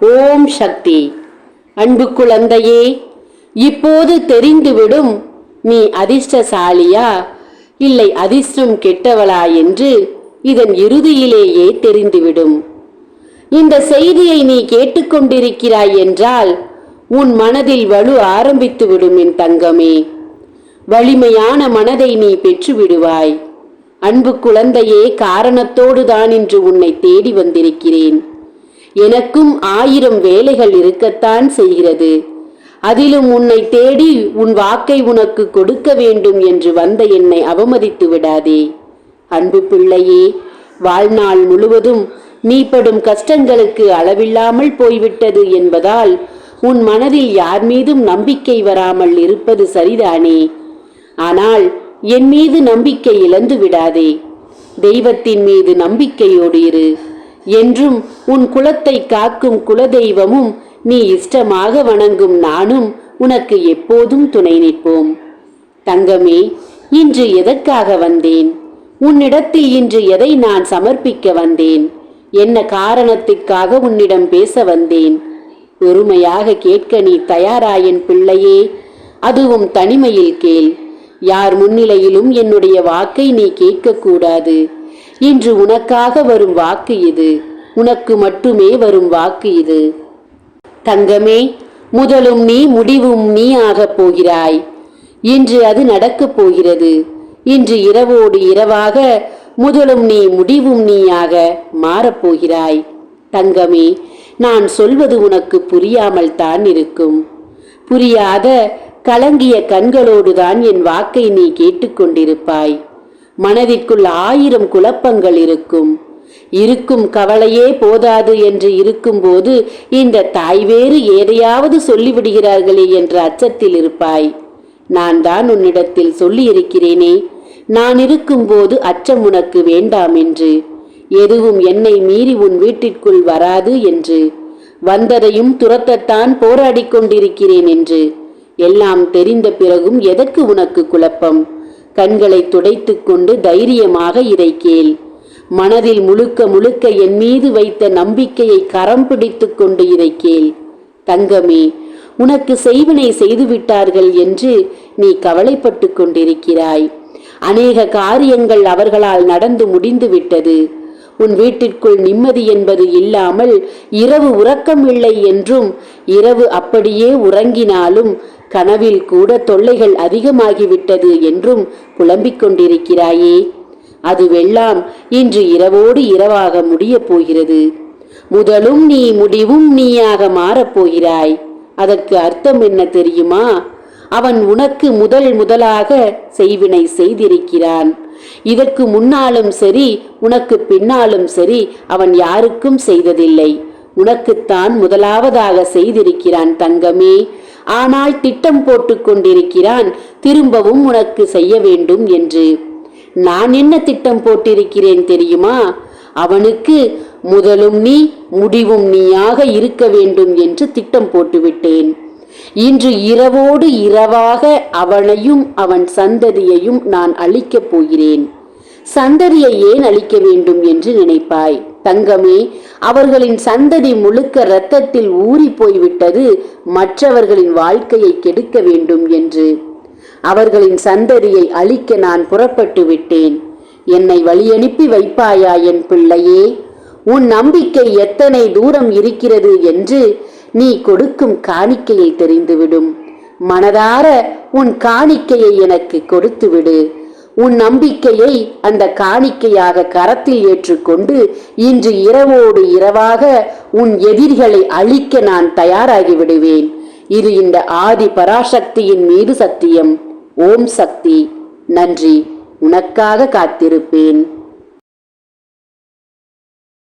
ஓம் சக்தி. அன்பு குழந்தையே, இப்போது தெரிந்துவிடும் நீ அதிர்ஷ்டசாலியா இல்லை அதிர்ஷ்டம் கெட்டவளா என்று இதன் இறுதியிலேயே தெரிந்துவிடும். இந்த செய்தியை நீ கேட்டுக்கொண்டிருக்கிறாய் என்றால் உன் மனதில் வலு ஆரம்பித்துவிடும் என் தங்கமே. வலிமையான மனதை நீ பெற்று விடுவாய். அன்பு குழந்தையே, காரணத்தோடு தான் இன்று உன்னை தேடி வந்திருக்கிறேன். எனக்கும் 1000 வேலைகள் இருக்கத்தான் செய்கிறது. அதிலும் உன்னை தேடி உன் வாக்கை உனக்கு கொடுக்க வேண்டும் என்று வந்த என்னை அவமதித்து விடாதே. அன்பு பிள்ளையே, வாழ்நாள் முழுவதும் நீ படும் கஷ்டங்களுக்கு அளவில்லாமல் போய்விட்டது என்பதால் உன் மனதில் யார் மீதும் நம்பிக்கை வராமல் இருப்பது சரிதானே. ஆனால் என் மீது நம்பிக்கை இழந்து விடாதே. தெய்வத்தின் மீது நம்பிக்கையோடு இரு. என்றும் உன் குலத்தை காக்கும் குலதெய்வமும் நீ இஷ்டமாக வணங்கும் நானும் உனக்கு எப்போதும் துணை நிற்போம். தங்கமே, இன்று எதற்காக வந்தேன்? உன்னிடத்தில் இன்று எதை நான் சமர்ப்பிக்க வந்தேன்? என்ன காரணத்திற்காக உன்னிடம் பேச வந்தேன்? பொறுமையாக கேட்க நீ தயாராயன் பிள்ளையே. அதுவும் தனிமையில் கேள். யார் முன்னிலையிலும் என்னுடைய வாக்கை நீ கேட்கக்கூடாது. இன்று உனக்காக வரும் வாக்கு இது. உனக்கு மட்டுமே வரும் வாக்கு இது. தங்கமே, முதலும் நீ முடிவும் நீ ஆகப் போகிறாய். இன்று அது நடக்கப் போகிறது. இன்று இரவோடு இரவாக முதலும் நீ முடிவும் நீயாக மாறப்போகிறாய். தங்கமே, நான் சொல்வது உனக்கு புரியாமல் தான் இருக்கும். புரியாத கலங்கிய கண்களோடுதான் என் வாக்கை நீ கேட்டுக்கொண்டிருப்பாய். மனதிற்குள் 1000 குழப்பங்கள் இருக்கும் கவலையே போதாது என்று இருக்கும்போது இந்த தாய் வேறு எதையாவது சொல்லிவிடுகிறார்களே என்ற அச்சத்தில் இருப்பாய். நான் தான் உன்னிடத்தில் சொல்லி இருக்கிறேனே, நான் இருக்கும்போது அச்சம் உனக்கு வேண்டாம் என்று. எதுவும் என்னை மீறி உன் வீட்டிற்குள் வராது என்று. வந்ததையும் துரத்தத்தான் போராடி கொண்டிருக்கிறேன் என்று. எல்லாம் தெரிந்த பிறகும் எதற்கு உனக்கு குழப்பம்? கண்களை துடைத்து கொண்டு தைரியமாக இதை கேள். மனதில் முழுக்க முழுக்க என் மீது வைத்த நம்பிக்கையை கரம் பிடித்து கொண்டு இதை கேள். தங்கமே, உனக்கு செய்வினை செய்துவிட்டார்கள் என்று நீ கவலைப்பட்டு கொண்டிருக்கிறாய். அநேக காரியங்கள் அவர்களால் நடந்து முடிந்து விட்டது. உன் வீட்டிற்குள் நிம்மதி என்பது இல்லாமல் இரவு உறக்கம் இல்லை என்றும், இரவு அப்படியே உறங்கினாலும் கனவில் கூட தொல்லைகள் அதிகமாகிவிட்டது என்றும் புலம்பிக் கொண்டிருக்கிறாயே. அதுவெல்லாம் இன்று இரவோடு இரவாக முடிய போகிறது. முதலும் நீ முடிவும் நீயாக மாறப்போகிறாய். அதற்கு அர்த்தம் என்ன தெரியுமா? அவன் உனக்கு முதலாக செய்வினை செய்திருக்கிறான். இதற்கு முன்னாலும் சரி, உனக்கு பின்னாலும் சரி, அவன் யாருக்கும் செய்ததில்லை. உனக்குத்தான் முதலாவதாக செய்திருக்கிறான் தங்கமே. ஆனால் திட்டம் போட்டு கொண்டிருக்கிறான் திரும்பவும் உனக்கு செய்ய வேண்டும் என்று. நான் என்ன திட்டம் போட்டிருக்கிறேன் தெரியுமா? அவனுக்கு முதலும் நீ முடிவும் நீயாக இருக்க வேண்டும் என்று திட்டம் போட்டுவிட்டேன். இன்று இரவோடு இரவாக அவனையும் அவன் சந்ததியையும் நான் அழிக்கப் போகிறேன். சந்ததியை ஏன் அழிக்க வேண்டும் என்று நினைப்பாய்? தங்கமே, அவர்களின் சந்ததி முழுக்க இரத்தத்தில் ஊறி போய்விட்டது மற்றவர்களின் வாழ்க்கையை கெடுக்க வேண்டும் என்று. அவர்களின் சந்ததியை அழிக்க நான் புறப்பட்டு விட்டேன். என்னை வழியனுப்பி வைப்பாயா என் பிள்ளையே? உன் நம்பிக்கை எத்தனை தூரம் இருக்கிறது என்று நீ கொடுக்கும் காணிக்கையில் தெரிந்துவிடும். மனதார உன் காணிக்கையை எனக்கு கொடுத்து விடு. உன் நம்பிக்கையை அந்த காணிக்கையாக கரத்தில் ஏற்றுக்கொண்டு இன்று இரவோடு இரவாக உன் எதிரிகளை அழிக்க நான் தயாராகி விடுவேன். இது இந்த ஆதி பராசக்தியின் மீது சத்தியம். ஓம் சக்தி. நன்றி. உனக்காக காத்திருப்பேன்.